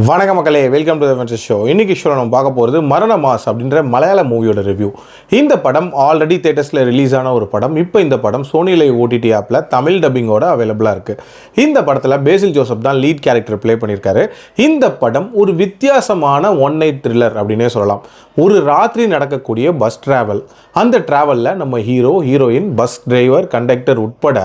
வணக்க மக்களே, welcome to the venture show. இன்னைக்கு ஷோல நம்ம பார்க்க போகிறது மரண மாஸ் அப்படின்ற மலையாள மூவியோட ரிவ்யூ. இந்த படம் ஆல்ரெடி தியேட்டர்ஸில் ரிலீஸ் ஆன ஒரு படம். இப்போ இந்த படம் சோனி லைவ் ஓடிடி ஆப்பில் தமிழ் டப்பிங்கோட அவைலபிளாக இருக்குது. இந்த படத்தில் பேசில் ஜோசப் தான் லீட் கேரக்டர் ப்ளே பண்ணியிருக்காரு. இந்த படம் ஒரு வித்தியாசமான ஒன் நைட் த்ரில்லர் அப்படின்னே சொல்லலாம். ஒரு ராத்திரி நடக்கக்கூடிய பஸ் டிராவல். அந்த டிராவலில் நம்ம ஹீரோயின், பஸ் டிரைவர், கண்டக்டர் உட்பட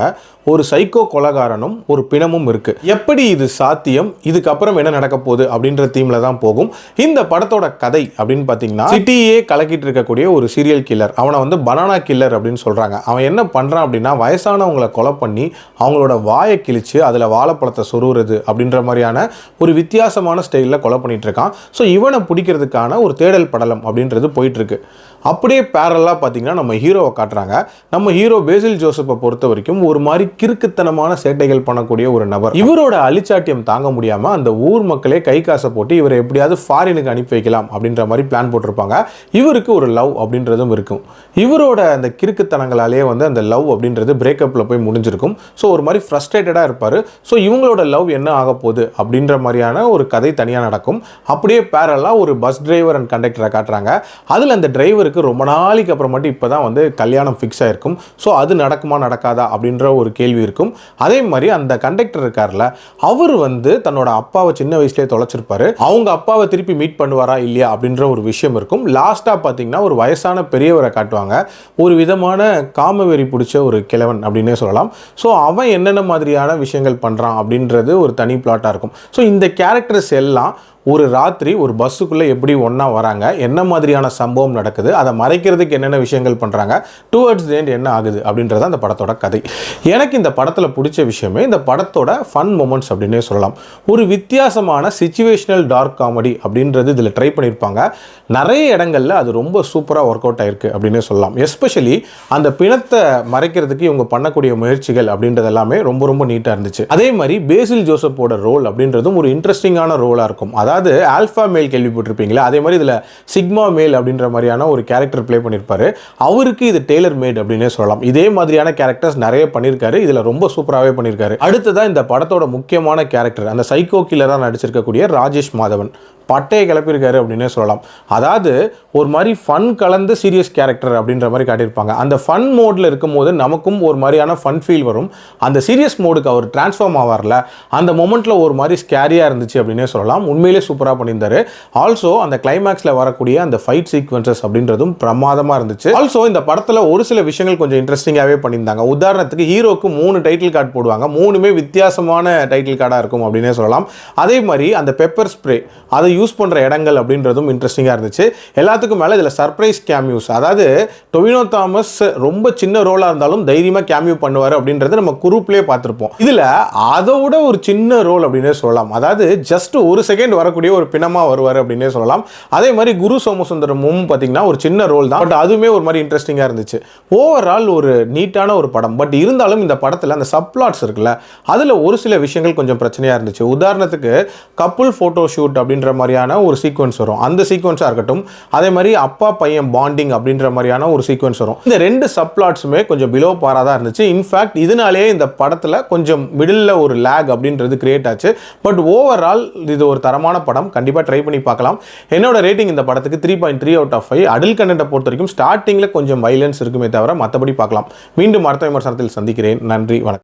ஒரு சைக்கோ கொலைகாரனும் ஒரு பிணமும் இருக்குது. எப்படி இது சாத்தியம், இதுக்கப்புறம் என்ன நடக்க போகுது அப்படின்ற தீம்ல தான் போகும் இந்த படத்தோட கதை. அப்படின்னு பார்த்தீங்கன்னா, சிட்டியே கலக்கிட்டு இருக்கக்கூடிய ஒரு சீரியல் கில்லர், அவனை வந்து பனானா கில்லர் அப்படின்னு சொல்கிறாங்க. அவன் என்ன பண்ணுறான் அப்படின்னா, வயசானவங்களை கொலை பண்ணி அவங்களோட வாயை கிழிச்சு அதில் வாழைப்பழத்தை சொருகிறது அப்படின்ற மாதிரியான ஒரு வித்தியாசமான ஸ்டைலில் கொலை பண்ணிட்டு இருக்கான். ஸோ இவனை பிடிக்கிறதுக்கான ஒரு தேடல் படலம் அப்படின்றது போயிட்டுருக்கு. அப்படியே பேரலாக பார்த்தீங்கன்னா நம்ம ஹீரோவை காட்டுறாங்க. நம்ம ஹீரோ பேசில் ஜோசப்பை பொறுத்த வரைக்கும் ஒரு மாதிரி கிறுக்குத்தனமான சேட்டைகள் பண்ணக்கூடிய ஒரு நபர். இவரோட அழிச்சாட்டியம் தாங்க முடியாமல் அந்த ஊர் மக்களே கை காசை போட்டு இவரை எப்படியாவது ஃபாரினுக்கு அனுப்பி வைக்கலாம் அப்படின்ற மாதிரி பிளான் போட்டிருப்பாங்க. இவருக்கு ஒரு லவ் அப்படின்றதும் இருக்கும். இவரோட அந்த கிறுக்குத்தனங்களாலேயே வந்து அந்த லவ் அப்படின்றது பிரேக்கப்பில் போய் முடிஞ்சிருக்கும். ஸோ ஒரு மாதிரி ஃப்ரஸ்ட்ரேட்டடாக இருப்பார். ஸோ இவங்களோட லவ் என்ன ஆக போகுது அப்படின்ற மாதிரியான ஒரு கதை தனியாக நடக்கும். அப்படியே பேரலாக ஒரு பஸ் டிரைவர் அண்ட் கண்டக்டரை காட்டுறாங்க. அதில் அந்த டிரைவருக்கு ரொம்ப நாளைக்கு அப்புறமேட்டு இப்போ தான் வந்து கல்யாணம் ஃபிக்ஸ் ஆகிருக்கும். ஸோ அது நடக்குமா நடக்காதா அப்படின்ற ஒரு கேள்வி இருக்கும். அதே மாதிரி அந்த கண்டக்டர் இருக்கார்ல, அவர் வந்து தன்னோட அப்பாவை சின்ன வயசுலேயே தொலைச்சிருப்பாரு. அவங்க அப்பாவை திருப்பி மீட் பண்ணுவாரா இல்லையா அப்படின்ற ஒரு விஷயம் இருக்கும். லாஸ்ட்டாக பார்த்தீங்கன்னா ஒரு வயசான பெரியவரை காட்டுவாங்க. ஒரு விதமான காமவெறி பிடிச்ச ஒரு கிழவன் அப்படின்னே சொல்லலாம். ஸோ அவன் என்னென்ன மாதிரியான விஷயங்கள் பண்ணுறான் அப்படின்றது ஒரு தனி பிளாட்டாக இருக்கும். ஸோ இந்த கேரக்டர்ஸ் எல்லாம் ஒரு ராத்திரி ஒரு பஸ்ஸுக்குள்ளே எப்படி ஒன்றா வராங்க, என்ன மாதிரியான சம்பவம் நடக்குது, அதை மறைக்கிறதுக்கு என்னென்ன விஷயங்கள் பண்ணுறாங்க, டுவர்ட்ஸ் தி எண்ட் என்ன ஆகுது அப்படின்றது அந்த படத்தோட கதை. எனக்கு இந்த படத்தில் பிடிச்ச விஷயமே இந்த படத்தோட ஃபன் மொமெண்ட்ஸ் அப்படின்னே சொல்லலாம். ஒரு வித்தியாசமான சிச்சுவேஷனல் டார்க் காமெடி அப்படின்றது இதில் ட்ரை பண்ணியிருப்பாங்க. நிறைய இடங்களில் அது ரொம்ப சூப்பராக ஒர்க் அவுட் ஆயிருக்கு அப்படின்னே சொல்லலாம். எஸ்பெஷலி அந்த பிணத்தை மறைக்கிறதுக்கு இவங்க பண்ணக்கூடிய முயற்சிகள் அப்படின்றது எல்லாமே ரொம்ப ரொம்ப நீட்டாக இருந்துச்சு. அதே மாதிரி பேசில் ஜோசப்போட ரோல் அப்படின்றதும் ஒரு இன்ட்ரெஸ்டிங்கான ரோலாக இருக்கும். அதாவது ஆல்ஃபா மேல் கேள்விப்பட்டிருப்பீங்களா, அதே மாதிரி இதில் சிக்மா மேல் அப்படின்ற மாதிரியான ஒரு கேரக்டர் ப்ளே பண்ணியிருப்பாரு. அவருக்கு இது டெய்லர் மேட் அப்படின்னே சொல்லலாம். இதே மாதிரியான கேரக்டர்ஸ் நிறைய பண்ணியிருக்காரு. இதில் ரொம்ப சூப்பராகவே பண்ணியிருக்காரு. அடுத்ததான் இந்த படத்தோட முக்கியமான கேரக்டர், அந்த சைக்கோ கில்லராக நடிச்சிருக்கக்கூடிய ராஜேஷ் மாதவன் பட்டையை கிளப்பியிருக்காரு அப்படின்னே சொல்லலாம். அதாவது ஒரு மாதிரி ஃபன் கலந்து சீரியஸ் கேரக்டர் அப்படின்ற மாதிரி காட்டியிருப்பாங்க. அந்த ஃபன் மோடில் இருக்கும் போது நமக்கும் ஒரு மாதிரியான ஃபன் ஃபீல் வரும். அந்த சீரியஸ் மோடுக்கு அவர் டிரான்ஸ்ஃபார்ம் ஆவார்ல, அந்த மொமெண்ட்டில் ஒரு மாதிரி ஸ்கேரியாக இருந்துச்சு அப்படின்னே சொல்லலாம். உண்மையிலே சூப்பராக பண்ணியிருந்தாரு. ஆல்சோ அந்த கிளைமேக்ஸில் வரக்கூடிய அந்த ஃபைட் சீக்வன்சஸ் அப்படின்றதும் பிரமாதமாக இருந்துச்சு. ஆல்சோ இந்த படத்தில் ஒரு சில விஷயங்கள் கொஞ்சம் இன்ட்ரெஸ்டிங்காகவே பண்ணியிருந்தாங்க. உதாரணத்துக்கு ஹீரோக்கு 3 டைட்டில் கார்டு போடுவாங்க. 3மே வித்தியாசமான டைட்டில் கார்டாக இருக்கும் அப்படின்னே சொல்லலாம். அதே மாதிரி அந்த பெப்பர் ஸ்ப்ரே அதை யூஸ் பண்ணுற இடங்கள் அப்படின்றதும் இன்ட்ரெஸ்டிங்காக இருந்துச்சு. எல்லாத்துக்கும் மேலே இதில் சர்ப்ரைஸ் கேமியூஸ், அதாவது டொவினோ தாமஸ் ரொம்ப சின்ன ரோலாக இருந்தாலும் தைரியமாக கேமியூ பண்ணுவார் அப்படின்றது நம்ம குரூப்லேயே பார்த்துருப்போம். இதில் அதை விட ஒரு சின்ன ரோல் அப்படின்னே சொல்லலாம். அதாவது ஜஸ்ட் ஒரு செகண்ட் வரக்கூடிய ஒரு பிணமாக வருவார் அப்படின்னே சொல்லலாம். அதே மாதிரி குரு சோமசுந்தரமும் பார்த்தீங்கன்னா ஒரு சின்ன ரோல் தான், பட் அதுவுமே ஒரு மாதிரி இன்ட்ரெஸ்டிங்காக இருந்துச்சு. ஓவரால் ஒரு நீட்டான ஒரு படம். பட் இருந்தாலும் இந்த படத்தில் அந்த சப்ளாட்ஸ் இருக்குல்ல, அதில் ஒரு சில விஷயங்கள் கொஞ்சம் பிரச்சனையாக இருந்துச்சு. உதாரணத்துக்கு கப்புள் ஃபோட்டோ ஷூட் அப்படின்ற மாதிரியான ஒரு சீக்வன்ஸ் வரும். அந்த சீக்வன்ஸாக இருக்கட்டும், அதே மாதிரி அப்பா பையன் பாண்டிங் அப்படின்ற மாதிரியான ஒரு சீக்வன்ஸ் வரும். இந்த 2 சப்ளாட்ஸுமே கொஞ்சம் பிலோ பாரா தான் இருந்துச்சு. இன்ஃபேக்ட் இதனாலேயே இந்த படத்தில் கொஞ்சம் மிடில் ஒரு லேக் அப்படின்றது கிரியேட் ஆச்சு. பட் ஓவரால் இது ஒரு தரமான படம். கண்டிப்பாக ட்ரை பண்ணி பார்க்கலாம். என்னோட ரேட்டிங் இந்த படத்துக்கு 3.3 out of 5. அடல்ட் கண்டென்ட்டை பொறுத்த வரைக்கும் ஸ்டார்டிங்கில் கொஞ்சம் வைலன்ஸ் இருக்குமே தவிர மற்றபடி பார்க்கலாம். மீண்டும் அடுத்த விமர்சனத்தில் சந்திக்கிறேன். நன்றி, வணக்கம்.